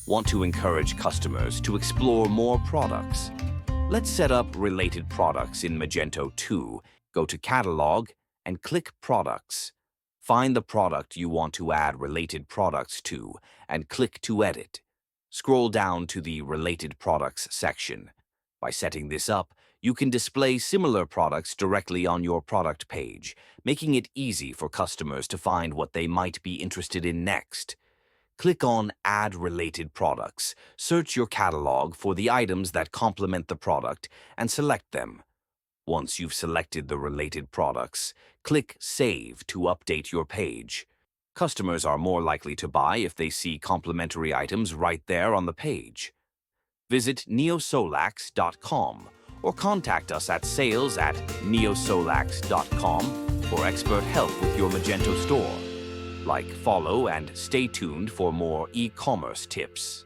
Want to encourage customers to explore more products? Let's set up related products in Magento 2. Go to Catalog and click Products. Find the product you want to add related products to and click to edit. Scroll down to the Related Products section. By setting this up, you can display similar products directly on your product page, making it easy for customers to find what they might be interested in next. Click on Add Related Products. Search your catalog for the items that complement the product and select them. Once you've selected the related products, click Save to update your page. Customers are more likely to buy if they see complementary items right there on the page. Visit neosolax.com or contact us at sales@neosolax.com for expert help with your Magento store. Like, follow, and stay tuned for more e-commerce tips.